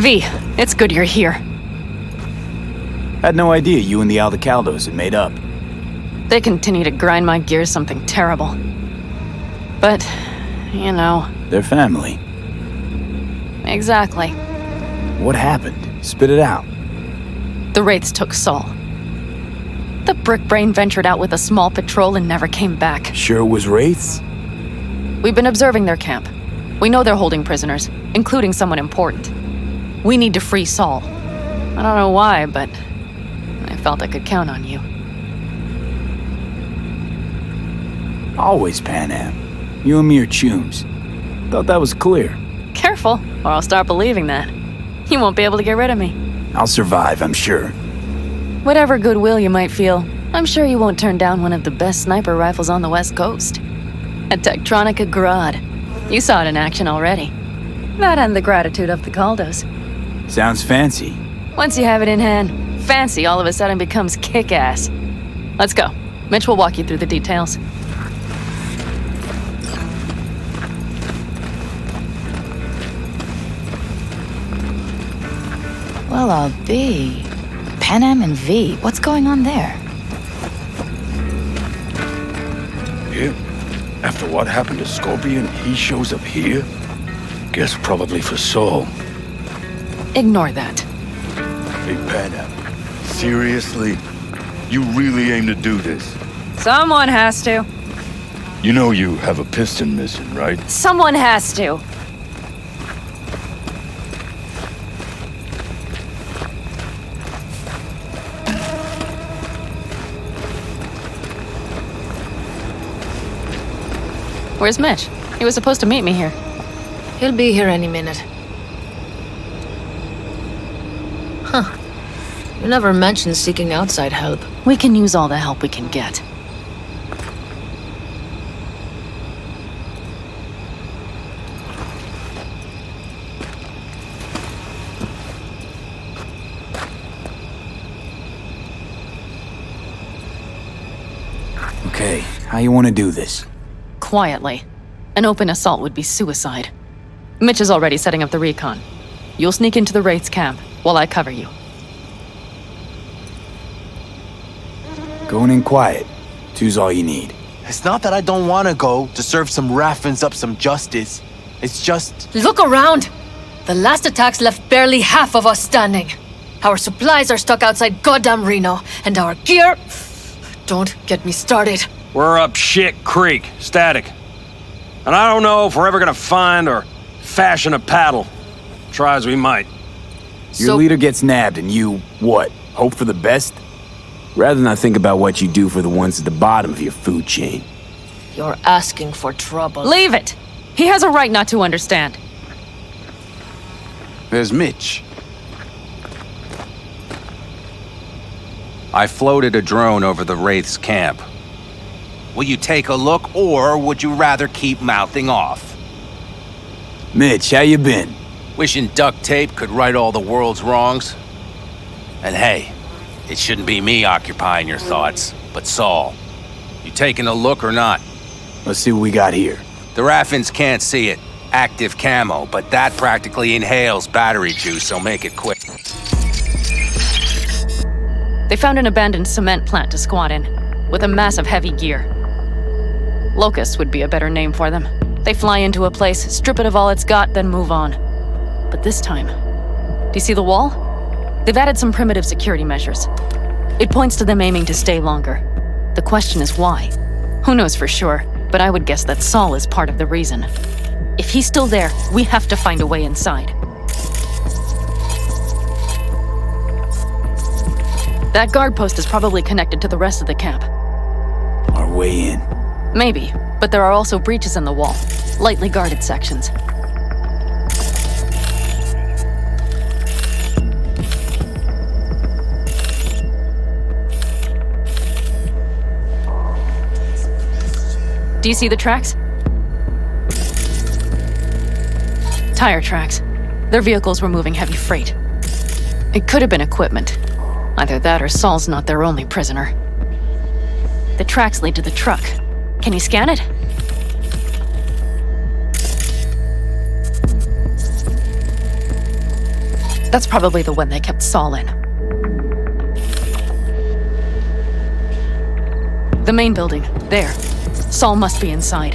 V, it's good you're here. Had no idea you and the Aldecaldos had made up. They continue to grind my gears something terrible. But, you know... They're family. Exactly. What happened? Spit it out. The Wraiths took Saul. The Brickbrain ventured out with a small patrol and never came back. Sure it was Wraiths? We've been observing their camp. We know they're holding prisoners, including someone important. We need to free Saul. I don't know why, but I felt I could count on you. Always Panam. You and me are chums. Thought that was clear. Careful, or I'll start believing that. You won't be able to get rid of me. I'll survive, I'm sure. Whatever goodwill you might feel, I'm sure you won't turn down one of the best sniper rifles on the West Coast. A Tektronica Grad. You saw it in action already. That and the gratitude of the Caldos. Sounds fancy. Once you have it in hand, fancy all of a sudden becomes kick-ass. Let's go. Mitch will walk you through the details. Well, I'll be. Panam and V, what's going on there? Yeah? After what happened to Scorpion, he shows up here? Guess probably for Saul. Ignore that. Hey, Panam. Seriously? You really aim to do this? Someone has to. You know you have a piston missing, right? Someone has to. Where's Mitch? He was supposed to meet me here. He'll be here any minute. Huh. You never mentioned seeking outside help. We can use all the help we can get. Okay, how you want to do this? Quietly. An open assault would be suicide. Mitch is already setting up the recon. You'll sneak into the Wraith's camp while I cover you. Going in quiet. Two's all you need. It's not that I don't want to go to serve some Raffins up some justice. It's just... Look around! The last attacks left barely half of us standing. Our supplies are stuck outside goddamn Reno, and our gear... Don't get me started. We're up Shit Creek, static. And I don't know if we're ever gonna find or fashion a paddle. Try as we might. Your leader gets nabbed and you, what, hope for the best? Rather not think about what you do for the ones at the bottom of your food chain. You're asking for trouble. Leave it! He has a right not to understand. There's Mitch. I floated a drone over the Wraith's camp. Will you take a look, or would you rather keep mouthing off? Mitch, how you been? Wishing duct tape could right all the world's wrongs? And hey, it shouldn't be me occupying your thoughts, but Saul. You taking a look or not? Let's see what we got here. The Raffins can't see it. Active camo, but that practically inhales battery juice, so make it quick. They found an abandoned cement plant to squat in, with a massive heavy gear. Locusts would be a better name for them. They fly into a place, strip it of all it's got, then move on. But this time, do you see the wall? They've added some primitive security measures. It points to them aiming to stay longer. The question is why? Who knows for sure, but I would guess that Saul is part of the reason. If he's still there, we have to find a way inside. That guard post is probably connected to the rest of the camp. Our way in. Maybe, but there are also breaches in the wall, lightly guarded sections. Do you see the tracks? Tire tracks. Their vehicles were moving heavy freight. It could have been equipment. Either that or Saul's not their only prisoner. The tracks lead to the truck. Can you scan it? That's probably the one they kept Saul in. The main building. There. Saul must be inside.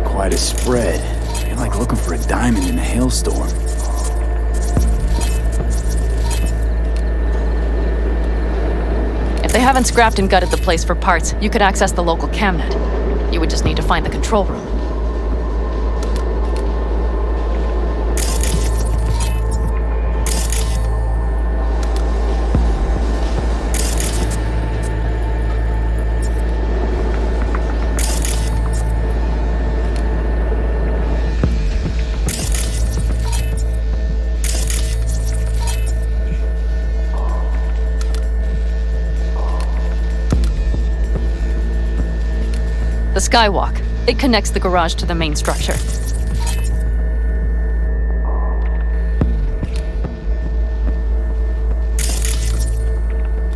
Quite a spread. You're like looking for a diamond in a hailstorm. If they haven't scrapped and gutted the place for parts, you could access the local camnet. You would just need to find the control room. The skywalk. It connects the garage to the main structure.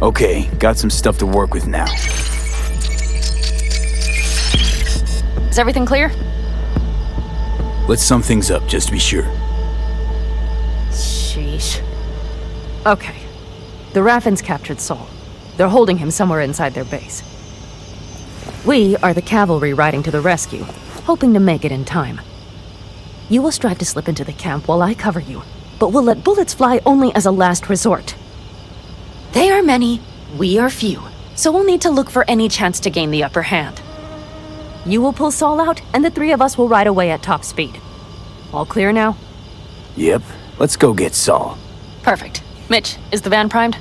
Okay, got some stuff to work with now. Is everything clear? Let's sum things up, just to be sure. Sheesh. Okay. The Raffins captured Saul. They're holding him somewhere inside their base. We are the cavalry riding to the rescue, hoping to make it in time. You will strive to slip into the camp while I cover you, but we'll let bullets fly only as a last resort. They are many, we are few, so we'll need to look for any chance to gain the upper hand. You will pull Saul out, and the three of us will ride away at top speed. All clear now? Yep, let's go get Saul. Perfect. Mitch, is the van primed?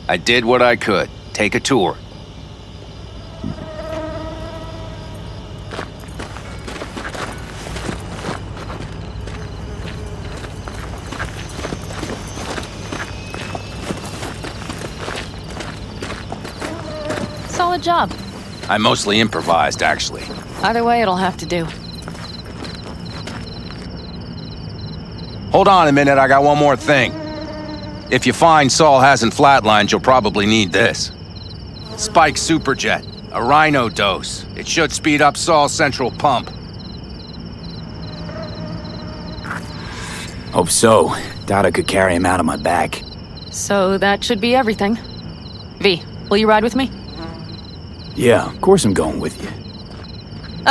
I did what I could. Take a tour. Solid job. I mostly improvised, actually. Either way, it'll have to do. Hold on a minute, I got one more thing. If you find Saul hasn't flatlined, you'll probably need this. Spike Superjet, a Rhino dose. It should speed up Saul's central pump. Hope so. Doubt I could carry him out on my back. So that should be everything. V, will you ride with me? Yeah, of course I'm going with you.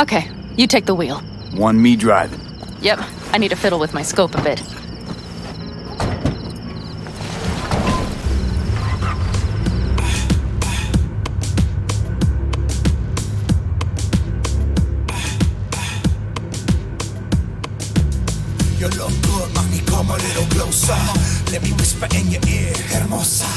Okay, you take the wheel. One me driving. Yep, I need to fiddle with my scope a bit. You look good, mami, come a little closer. Let me whisper in your ear, hermosa.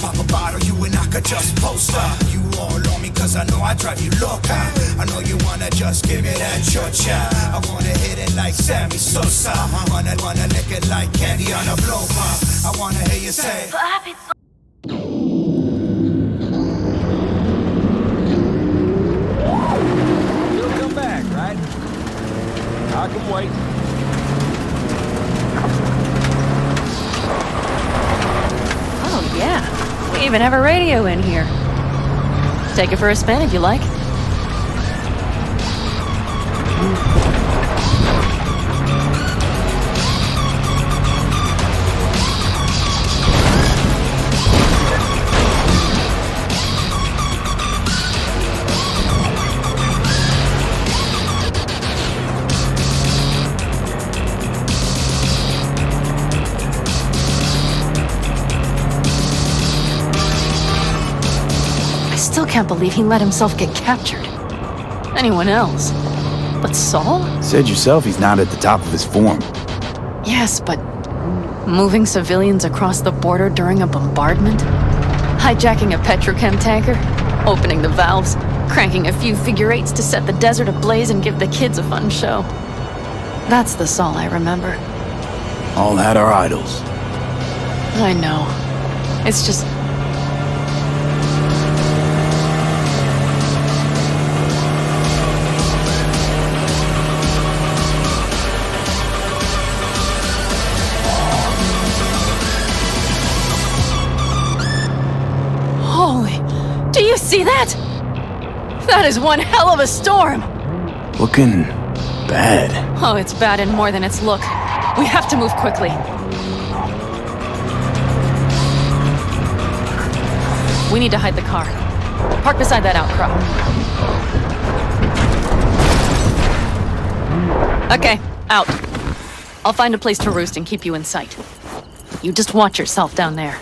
Pop a bottle, you and I could just poster. You all on me cause I know I drive you loca. I know you wanna just give it a chocha. I wanna hit it like Sammy Sosa. Wanna lick it like candy on a blow pop. I wanna hear you say You'll come back, right? I can wait. Oh yeah, we even have a radio in here. Take it for a spin if you like. I still can't believe he let himself get captured. Anyone else? But Saul? Said yourself he's not at the top of his form. Yes, but moving civilians across the border during a bombardment? Hijacking a petrochem tanker? Opening the valves? Cranking a few figure eights to set the desert ablaze and give the kids a fun show? That's the Saul I remember. All had our idols. I know. It's just... Holy... Do you see that? That is one hell of a storm! Looking bad. Oh, it's bad in more than its look. We have to move quickly. We need to hide the car. Park beside that outcrop. Okay, out. I'll find a place to roost and keep you in sight. You just watch yourself down there.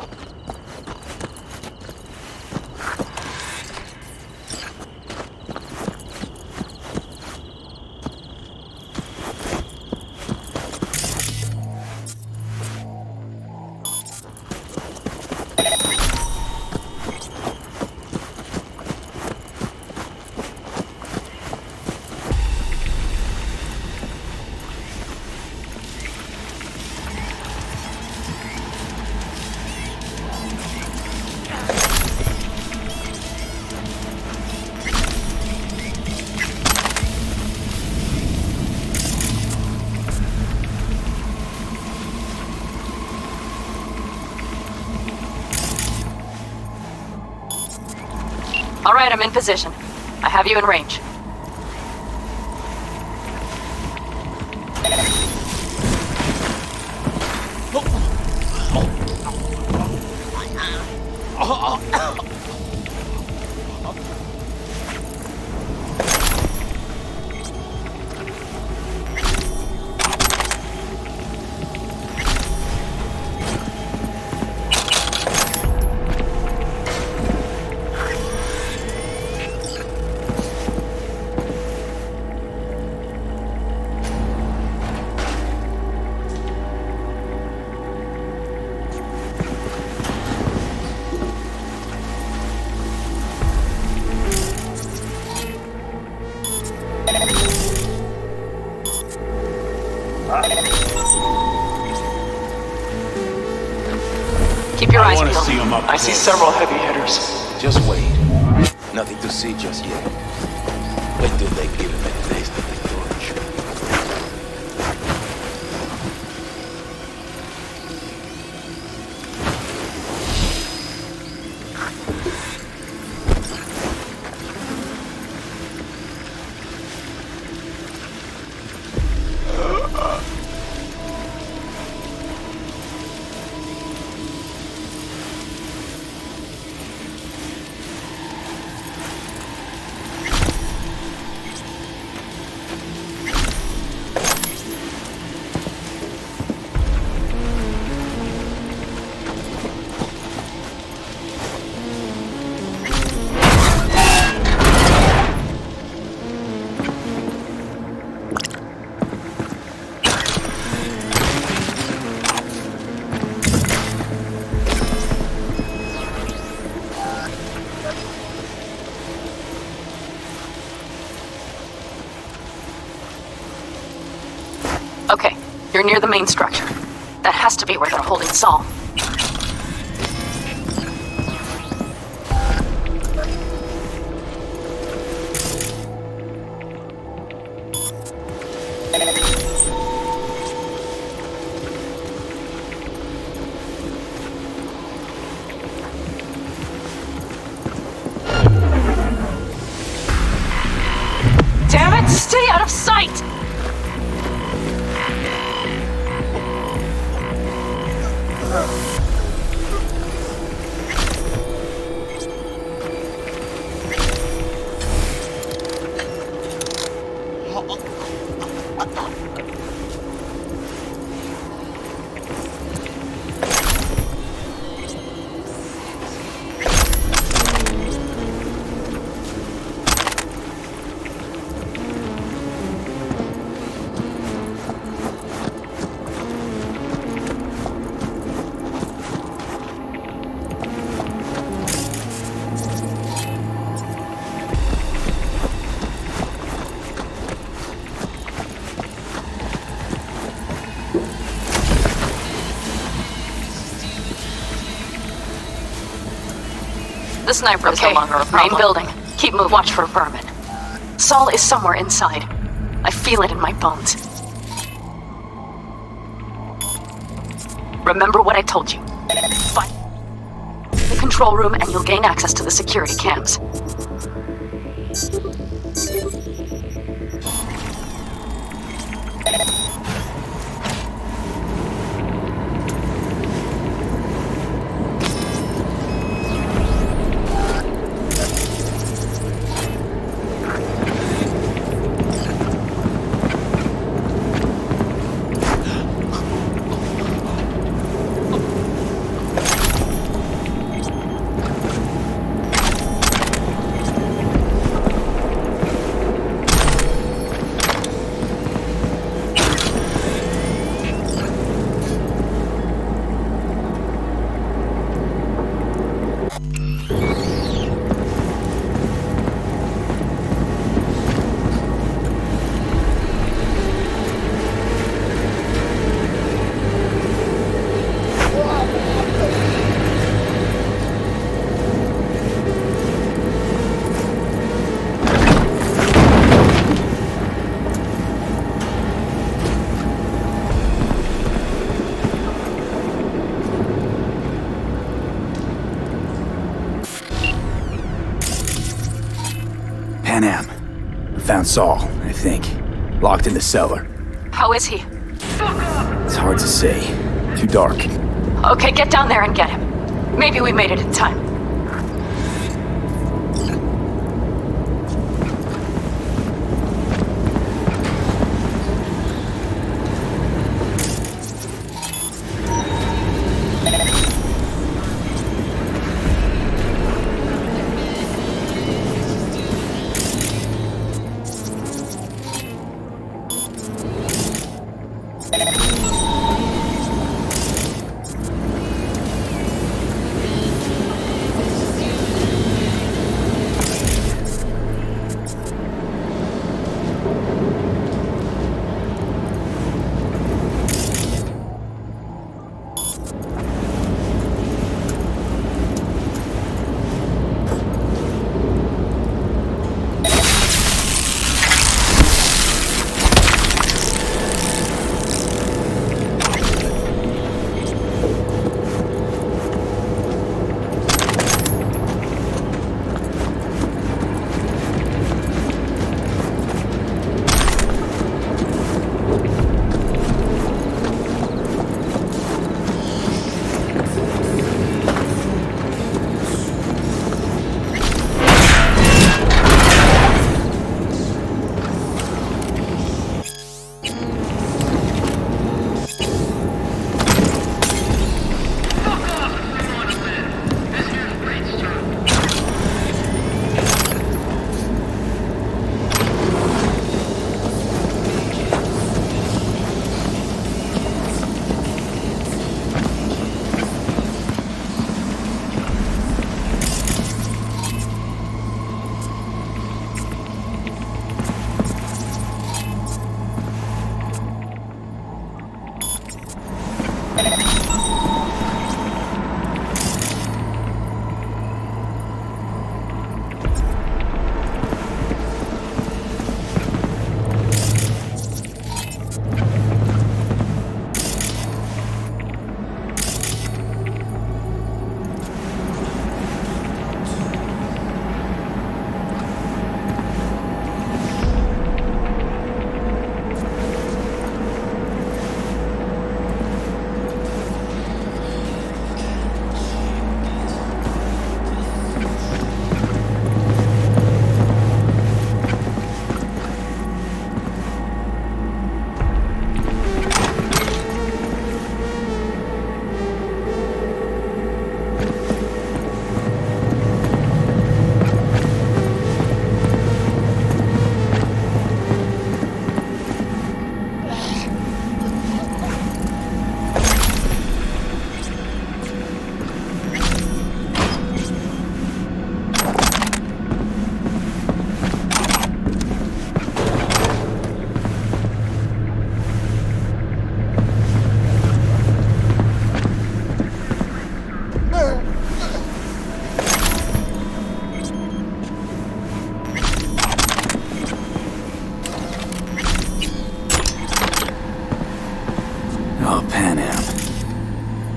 All right, I'm in position. I have you in range. Keep your eyes peeled. See 'em up I see several heavy hitters. Just wait. Nothing to see just yet. Wait till they give him a taste of the torch. Okay, you're near the main structure. That has to be where they're holding Saul. Damn it! Stay out of sight! The sniper is no longer a problem. Main building. Keep moving. Watch for vermin. Saul is somewhere inside. I feel it in my bones. Remember what I told you. Find the control room and you'll gain access to the security cams. Panam. I found Saul, I think. Locked in the cellar. How is he? It's hard to say. Too dark. Okay, get down there and get him. Maybe we made it in time.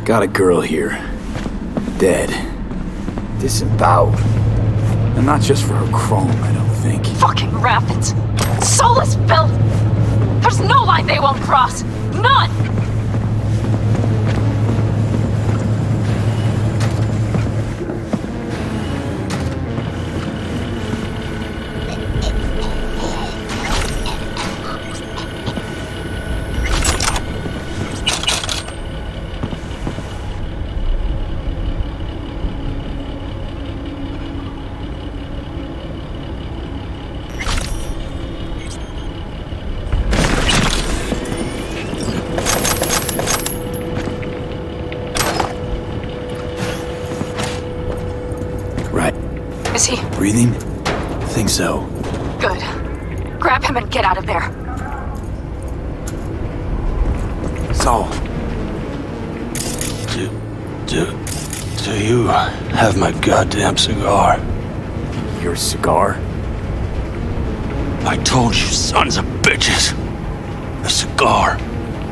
Got a girl here. Dead. Disemboweled. And not just for her chrome, I don't think. Fucking rapids! Soulless filth! There's no line they won't cross! None! Is he? Breathing? Think so. Good. Grab him and get out of there. Saul. Do you have my goddamn cigar? Your cigar? I told you, sons of bitches. A cigar,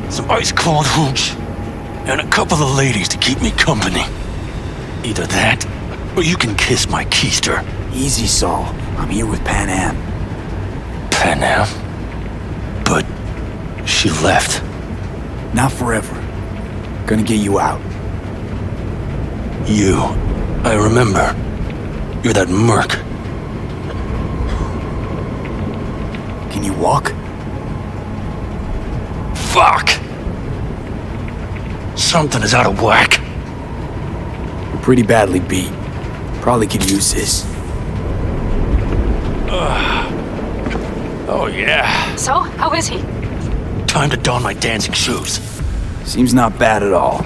some ice-cold hooch, and a couple of ladies to keep me company. Either that, or you can kiss my keister. Easy, Saul. I'm here with Pan Am. Pan Am? But she left. Not forever. Gonna get you out. You. I remember. You're that merc. Can you walk? Fuck! Something is out of whack. You're pretty badly beat. Probably could use this. Oh yeah. So, how is he? Time to don my dancing shoes. Seems not bad at all.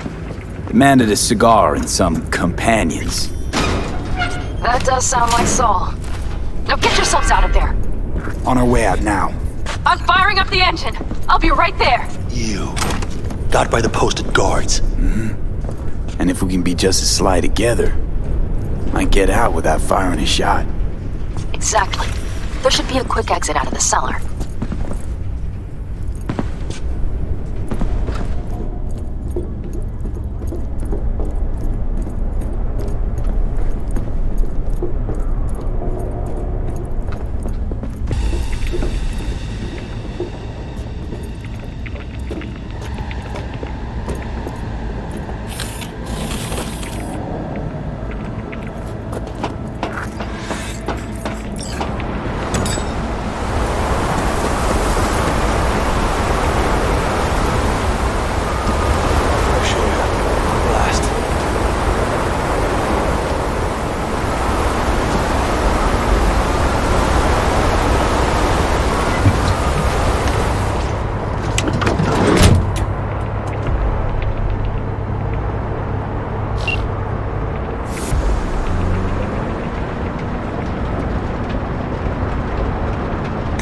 Demanded a cigar and some companions. That does sound like Saul. Now get yourselves out of there. On our way out now. I'm firing up the engine. I'll be right there. You. Got by the posted guards. And if we can be just as sly together, might get out without firing a shot. Exactly. There should be a quick exit out of the cellar.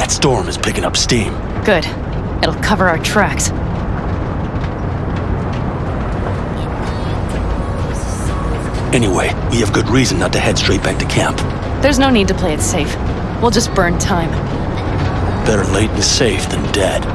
Storm is picking up steam. Good. It'll cover our tracks. Anyway, we have good reason not to head straight back to camp. There's no need to play it safe. We'll just burn time. Better late and safe than dead.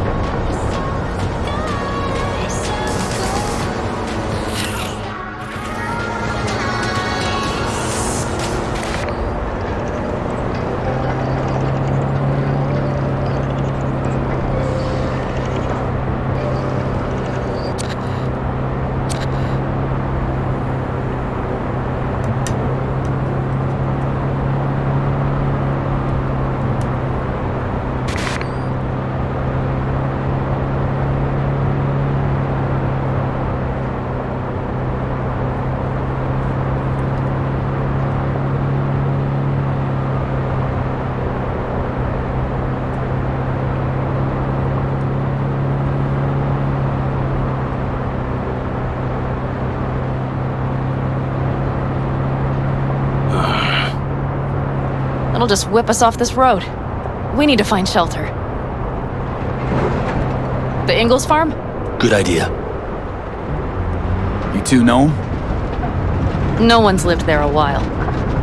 It'll just whip us off this road. We need to find shelter. The Ingalls farm? Good idea. You two know him? No one's lived there a while.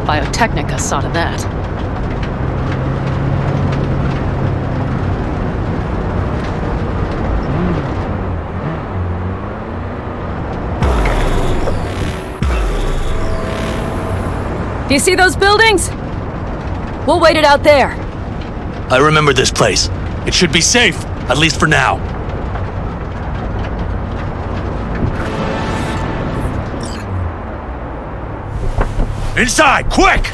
Biotechnica saw to that. Do you see those buildings? We'll wait it out there. I remember this place. It should be safe, at least for now. Inside, quick!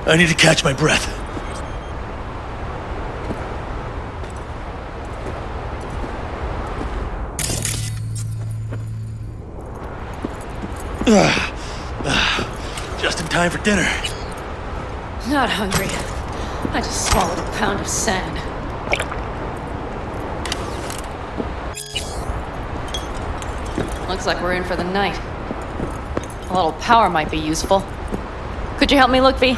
I need to catch my breath. Just in time for dinner. Not hungry. I just swallowed a pound of sand. Looks like we're in for the night. A little power might be useful. Could you help me look, V?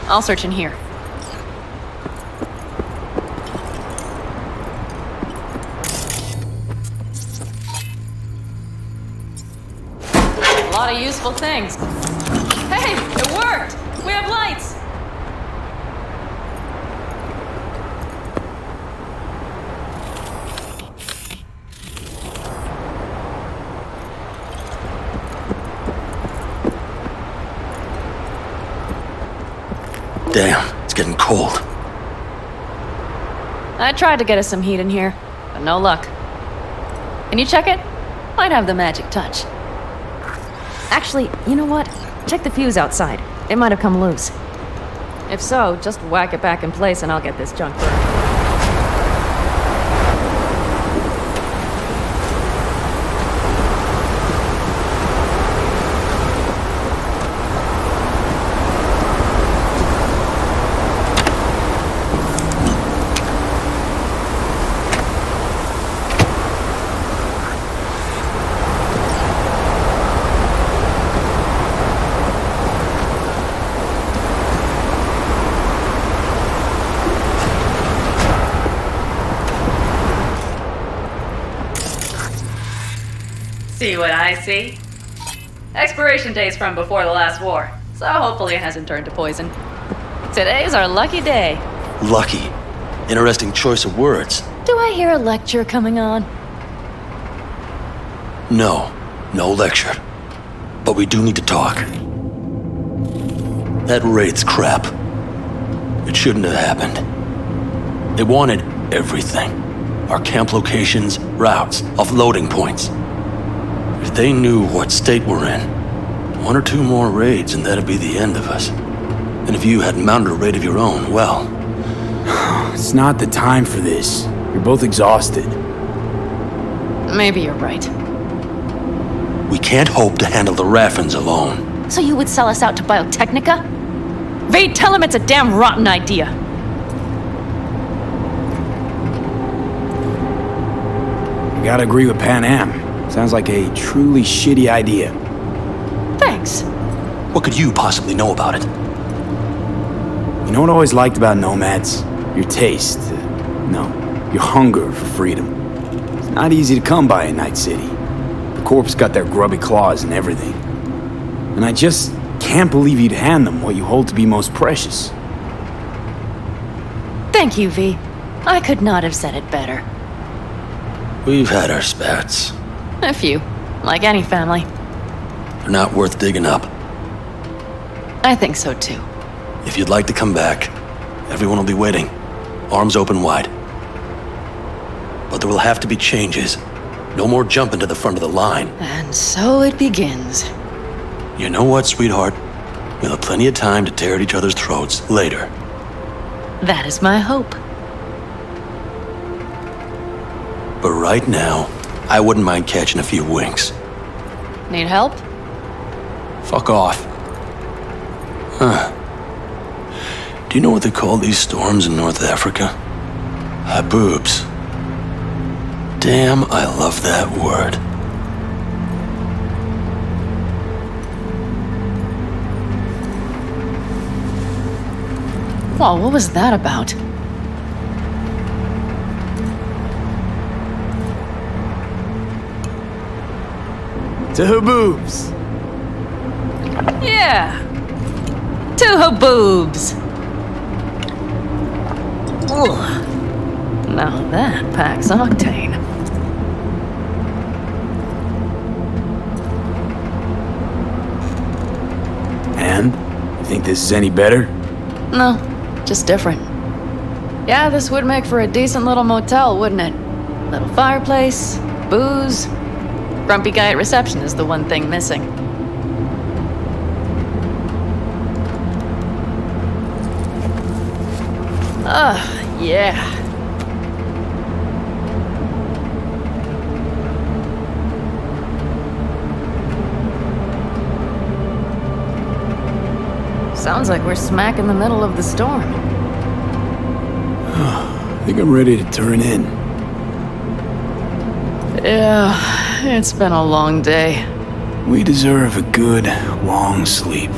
I'll search in here. A lot of useful things. Hey, it worked! We have lights! Damn, it's getting cold. I tried to get us some heat in here, but no luck. Can you check it? Might have the magic touch. Actually, you know what? Check the fuse outside. It might have come loose. If so, just whack it back in place and I'll get this junk burned. See what I see? Expiration date's from before the last war, so hopefully it hasn't turned to poison. Today's our lucky day. Lucky. Interesting choice of words. Do I hear a lecture coming on? No lecture. But we do need to talk. That Wraith's crap. It shouldn't have happened. They wanted everything. Our camp locations, routes, offloading points. If they knew what state we're in, 1 or 2 more raids and that'd be the end of us. And if you had mounted a raid of your own, well... It's not the time for this. You're both exhausted. Maybe you're right. We can't hope to handle the Raffins alone. So you would sell us out to Biotechnica? Vade, tell him it's a damn rotten idea. You gotta agree with Pan Am. Sounds like a truly shitty idea. Thanks. What could you possibly know about it? You know what I always liked about nomads? Your taste. Your hunger for freedom. It's not easy to come by in Night City. The Corps got their grubby claws and everything. And I just can't believe you'd hand them what you hold to be most precious. Thank you, V. I could not have said it better. We've had our spats. A few, like any family. They're not worth digging up. I think so too. If you'd like to come back, everyone will be waiting, arms open wide. But there will have to be changes. No more jumping to the front of the line. And so it begins. You know what, sweetheart? We'll have plenty of time to tear at each other's throats later. That is my hope. But right now, I wouldn't mind catching a few winks. Need help? Fuck off. Huh. Do you know what they call these storms in North Africa? Haboobs. Damn, I love that word. Whoa, what was that about? To Haboobs! Yeah! To Haboobs! Ugh. Now that packs octane. And? You think this is any better? No, just different. Yeah, this would make for a decent little motel, wouldn't it? Little fireplace, booze. Grumpy guy at reception is the one thing missing. Yeah. Sounds like we're smack in the middle of the storm. I think I'm ready to turn in. Yeah, it's been a long day. We deserve a good, long sleep.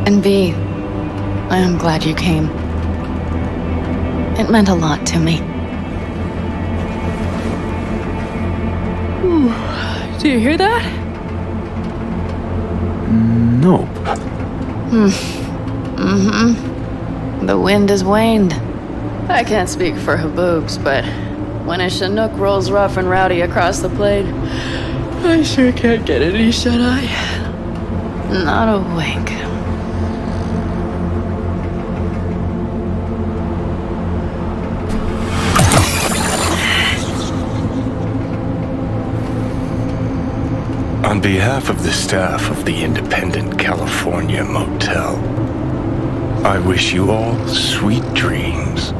And V, I am glad you came. It meant a lot to me. Ooh, do you hear that? Nope. The wind has waned. I can't speak for Haboobs, but when a Chinook rolls rough and rowdy across the plain, I sure can't get any shut-eye. Not a wink. On behalf of the staff of the Independent California Motel, I wish you all sweet dreams.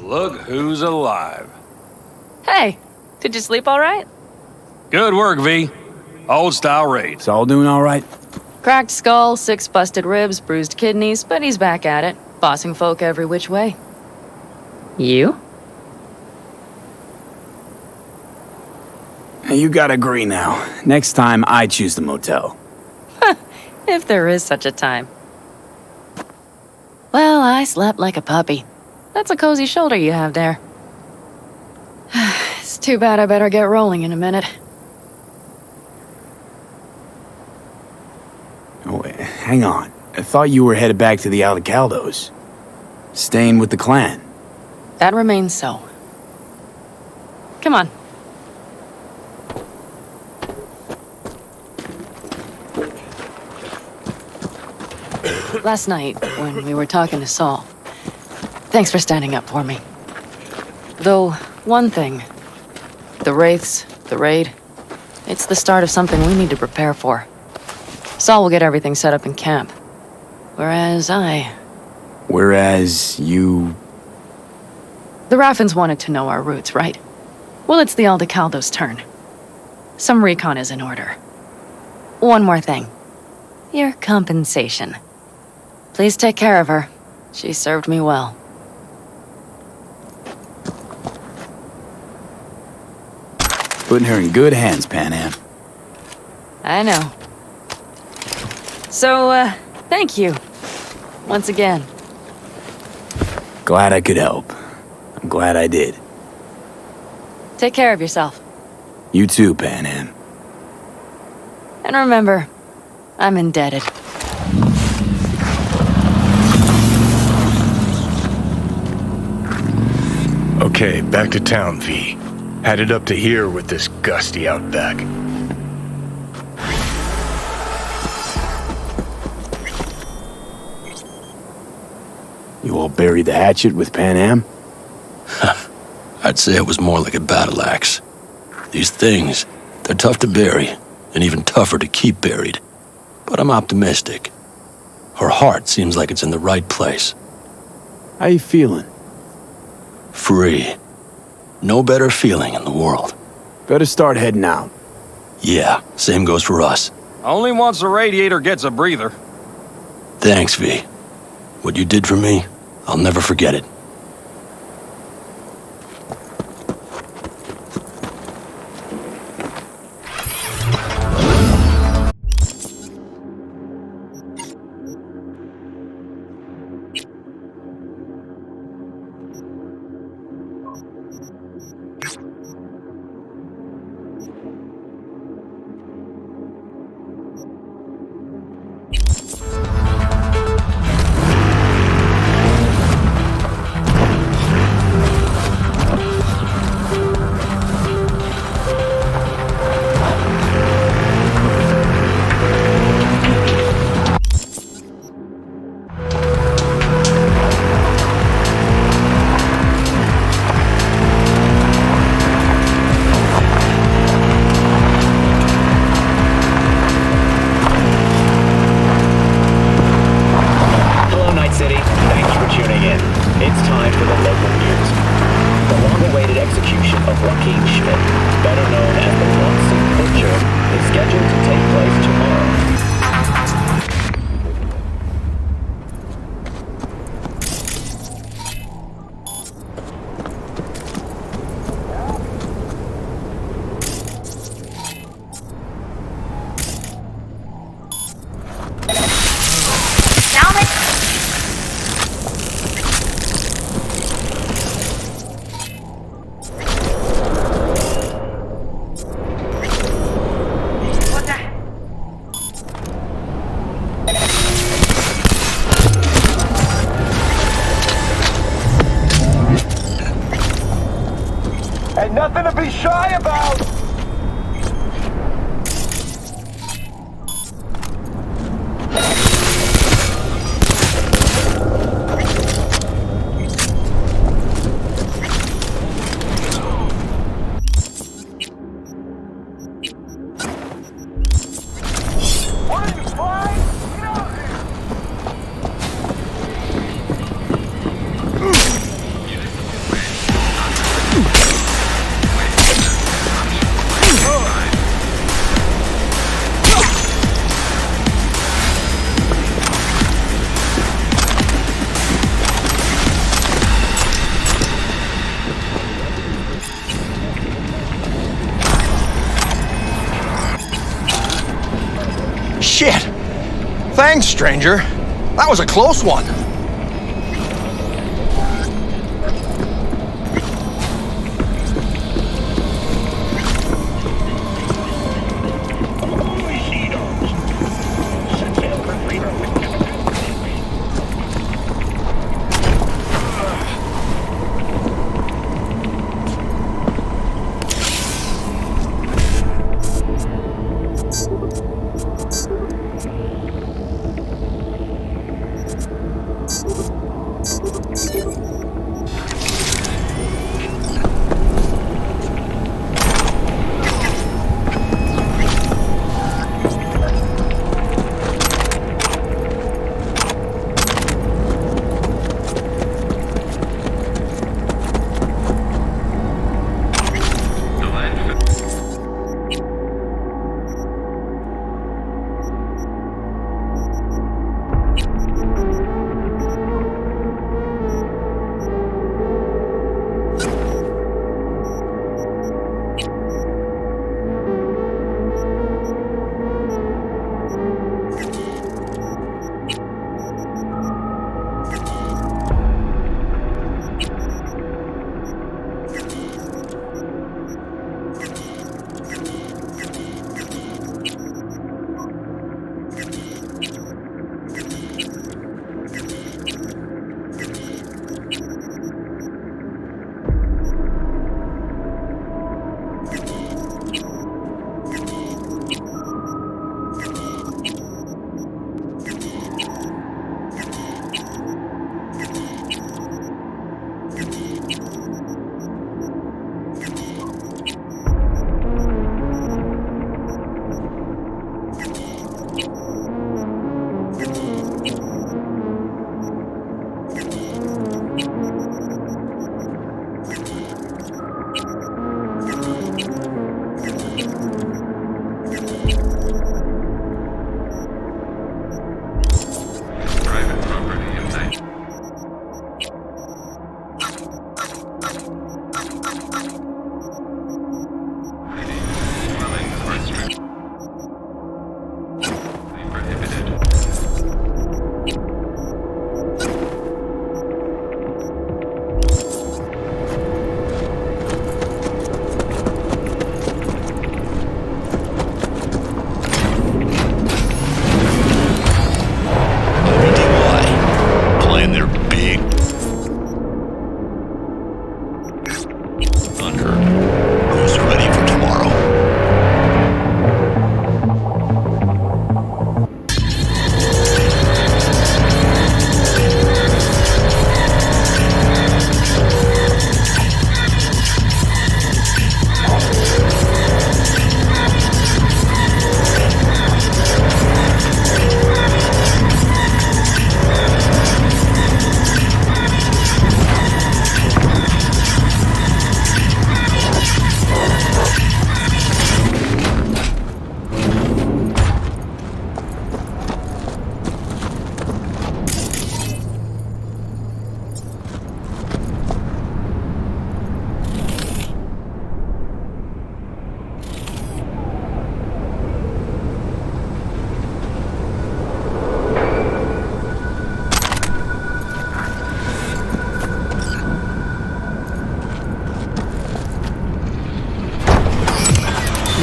Look who's alive. Hey, did you sleep all right? Good work, V. Old style raid. Saul doing all right? Cracked skull, 6 busted ribs, bruised kidneys, but he's back at it, bossing folk every which way. You? You gotta agree now. Next time, I choose the motel. If there is such a time. Well, I slept like a puppy. That's a cozy shoulder you have there. It's too bad I better get rolling in a minute. Oh, wait, hang on. I thought you were headed back to the Aldecaldos. Staying with the clan. That remains so. Come on. Last night, when we were talking to Saul, thanks for standing up for me. Though, one thing. The Wraiths, the raid, it's the start of something we need to prepare for. Saul will get everything set up in camp. Whereas you... The Raffins wanted to know our routes, right? Well, it's the Aldecaldo's turn. Some recon is in order. One more thing. Your compensation. Please take care of her. She served me well. Putting her in good hands, Panam. I know. So, thank you. Once again. Glad I could help. I'm glad I did. Take care of yourself. You too, Panam. And remember, I'm indebted. Okay, back to town, V. Headed up to here with this gusty outback. You all buried the hatchet with Panam? I'd say it was more like a battle axe. These things, they're tough to bury, and even tougher to keep buried. But I'm optimistic. Her heart seems like it's in the right place. How you feeling? Free. No better feeling in the world. Better start heading out. Yeah, same goes for us. Only once the radiator gets a breather. Thanks, V. What you did for me, I'll never forget it. nothing to be shy about! Shit! Thanks, stranger. That was a close one.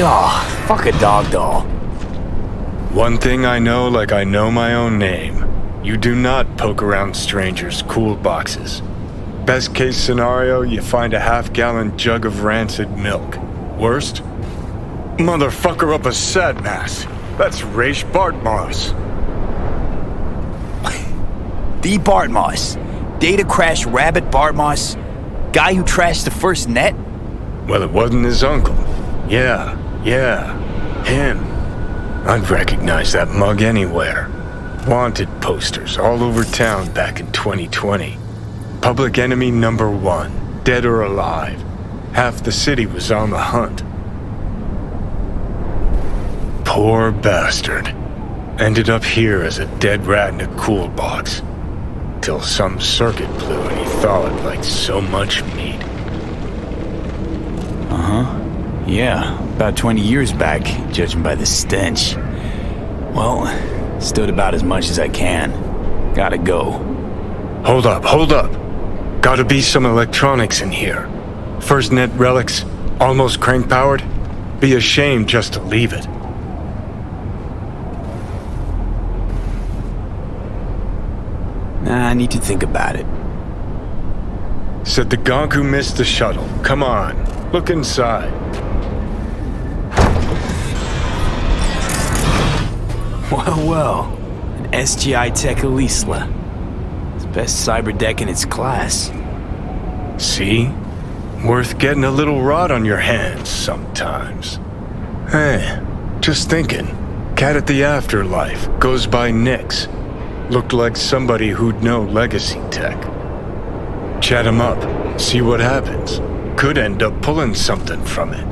Oh, fuck a dog doll. One thing I know like I know my own name. You do not poke around strangers' cool boxes. Best case scenario, you find a half-gallon jug of rancid milk. Worst? Motherfucker up a satmass. That's Raish Bartmoss. The Bartmoss. Data crash rabbit Bartmoss. Guy who trashed the first net? Well, it wasn't his uncle. Yeah, him. I'd recognize that mug anywhere. Wanted posters all over town back in 2020. Public enemy number 1, dead or alive. Half the city was on the hunt. Poor bastard. Ended up here as a dead rat in a cool box. Till some circuit blew and he thawed like so much meat. Yeah, about 20 years back, judging by the stench. Well, stood about as much as I can. Gotta go. Hold up. Gotta be some electronics in here. First net relics, almost crank-powered. Be a shame just to leave it. Nah, I need to think about it. Said the gonk who missed the shuttle. Come on, look inside. Well, an SGI Tech Elisla. It's the best cyber deck in its class. See? Worth getting a little rot on your hands sometimes. Hey, just thinking. Cat at the Afterlife goes by Nix. Looked like somebody who'd know legacy tech. Chat him up, see what happens. Could end up pulling something from it.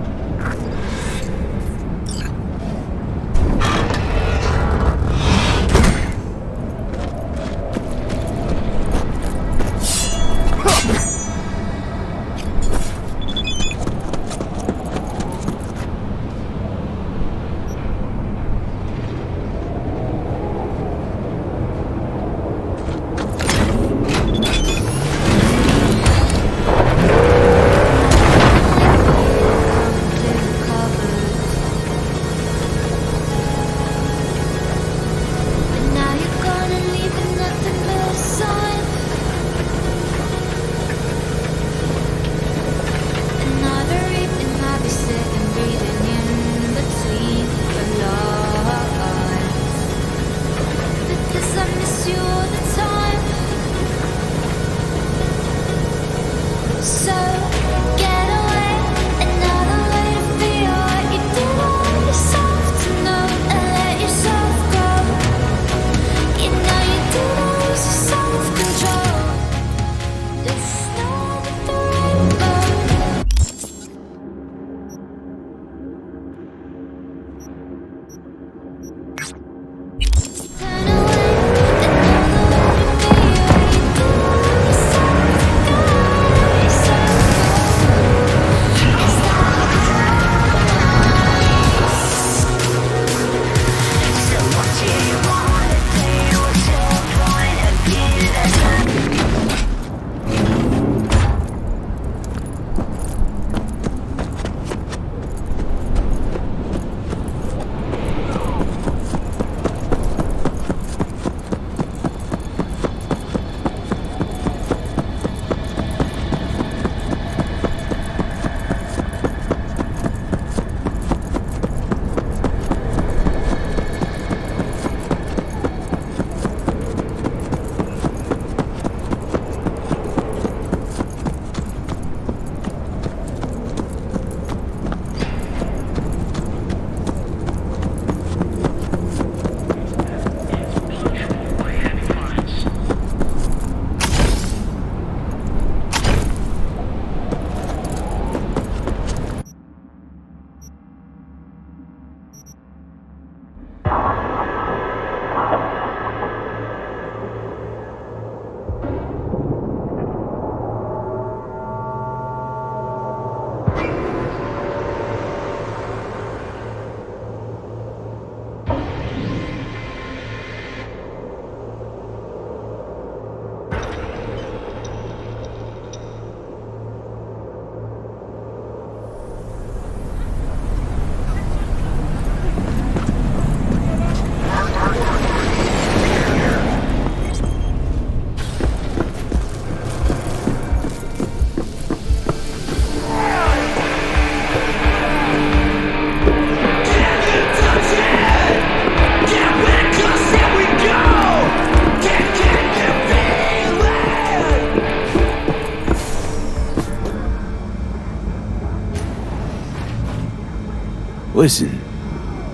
Listen,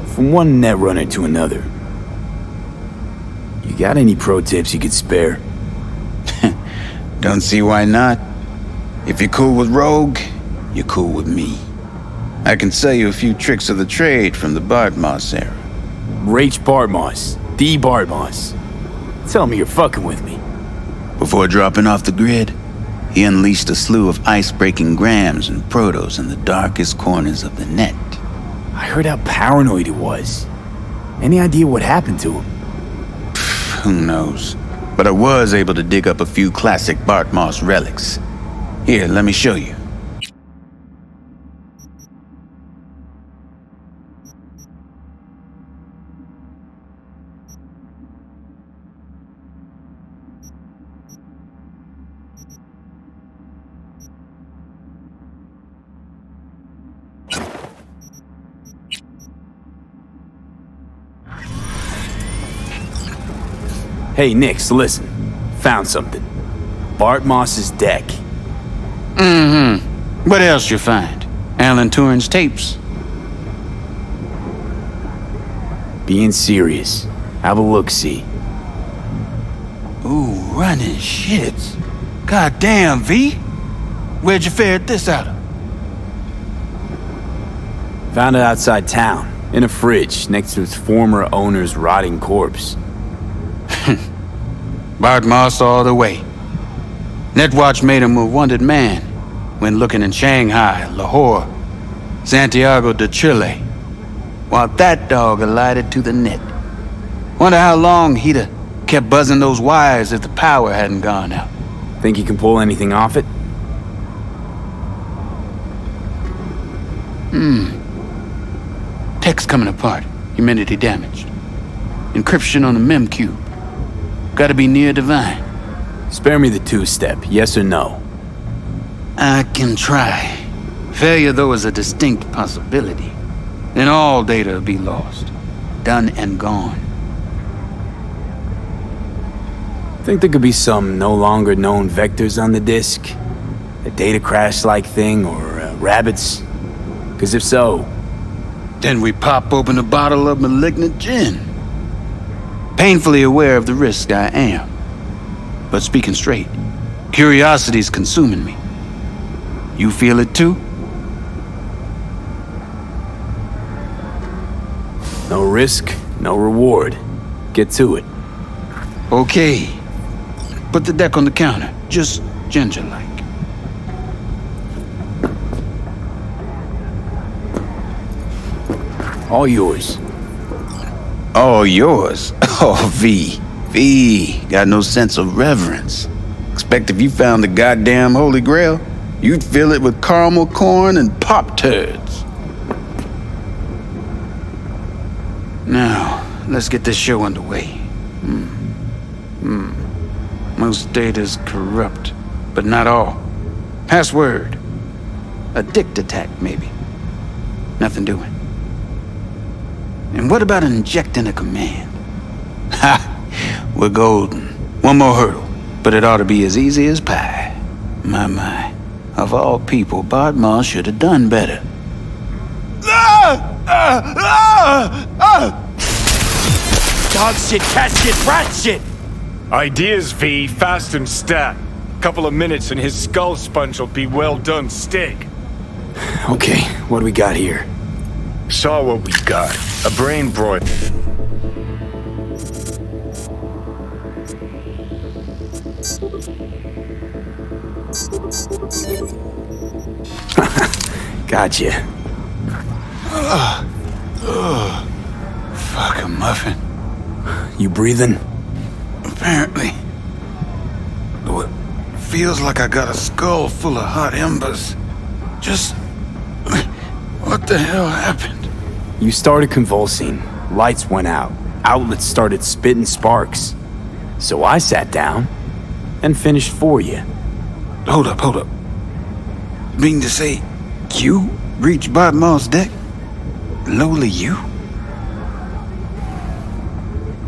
from one netrunner to another, you got any pro tips you could spare? Don't see why not. If you're cool with Rogue, you're cool with me. I can sell you a few tricks of the trade from the Bartmoss era. Rach Bartmoss. D. Bartmoss. Tell me you're fucking with me. Before dropping off the grid, he unleashed a slew of ice-breaking grams and protos in the darkest corners of the net. I heard how paranoid he was. Any idea what happened to him? Who knows? But I was able to dig up a few classic Bartmoss relics. Here, let me show you. Hey, Nix, listen. Found something. Bartmoss's deck. Mm-hmm. What else you find? Alan Turing's tapes? Being serious. Have a look-see. Ooh, running shits. Goddamn, V. Where'd you ferret this out of? Found it outside town, in a fridge, next to its former owner's rotting corpse. Bartmoss all the way. Netwatch made him a wanted man when looking in Shanghai, Lahore, Santiago de Chile, while that dog alighted to the net. Wonder how long he'd have kept buzzing those wires if the power hadn't gone out. Think he can pull anything off it? Text coming apart. Humidity damaged. Encryption on the mem cube. Gotta be near divine. Spare me the two-step, yes or no? I can try. Failure, though, is a distinct possibility. Then all data will be lost. Done and gone. Think there could be some no longer known vectors on the disk? A data crash-like thing, or rabbits? Because if so... Then we pop open a bottle of malignant gin. Painfully aware of the risk, I am. But speaking straight, curiosity's consuming me. You feel it too? No risk, no reward. Get to it. Okay. Put the deck on the counter, just ginger-like. All yours. All yours? Oh, V. V. Got no sense of reverence. Expect if you found the goddamn Holy Grail, you'd fill it with caramel corn and Pop-Turds. Now, let's get this show underway. Most data's corrupt, but not all. Password. A dict attack, maybe. Nothing doing. And what about injecting a command? Ha! We're golden. One more hurdle, but it ought to be as easy as pie. My. Of all people, Bartmoss should have done better. Dog shit, cat shit, rat shit! Ideas, V, fast and stat. Couple of minutes and his skull sponge will be well done steak. Okay, what do we got here? Saw what we got. A brain broil. Gotcha. Fuck a muffin. You breathing? Apparently. Though it feels like I got a skull full of hot embers. Just... what the hell happened? You started convulsing. Lights went out. Outlets started spitting sparks. So I sat down and finished for you. Hold up. You mean to say you reached Bartmoss' deck? Lowly you?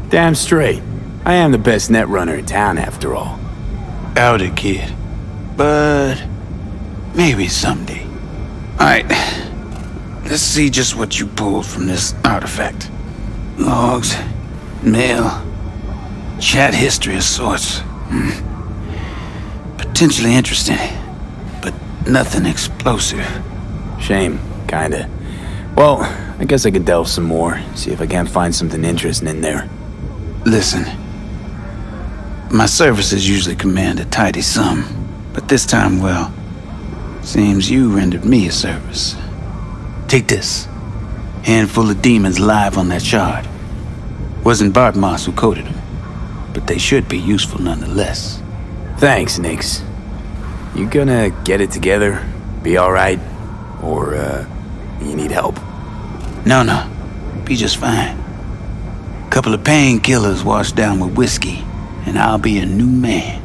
Damn straight. I am the best netrunner in town, after all. Doubt it, kid. But maybe someday. Alright. Let's see just what you pulled from this artifact. Logs, mail, chat history of sorts. Potentially interesting, but nothing explosive. Shame, kinda. Well, I guess I could delve some more, see if I can't find something interesting in there. Listen, my services usually command a tidy sum, but this time, well, seems you rendered me a service. Take this. Handful of demons live on that shard. Wasn't Bartmoss who coded them, but they should be useful nonetheless. Thanks, Nix. You gonna get it together? Be alright? Or, you need help? No. Be just fine. Couple of painkillers washed down with whiskey, and I'll be a new man.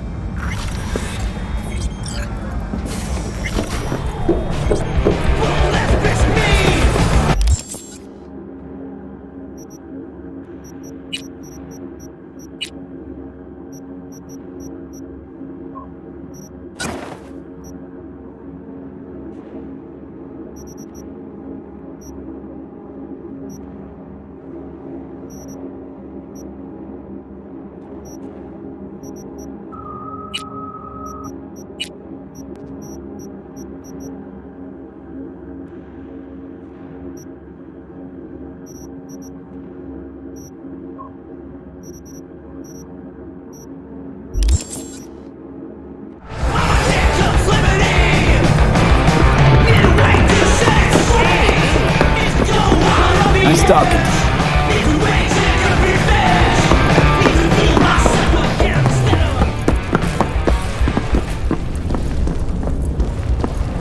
Nice talking.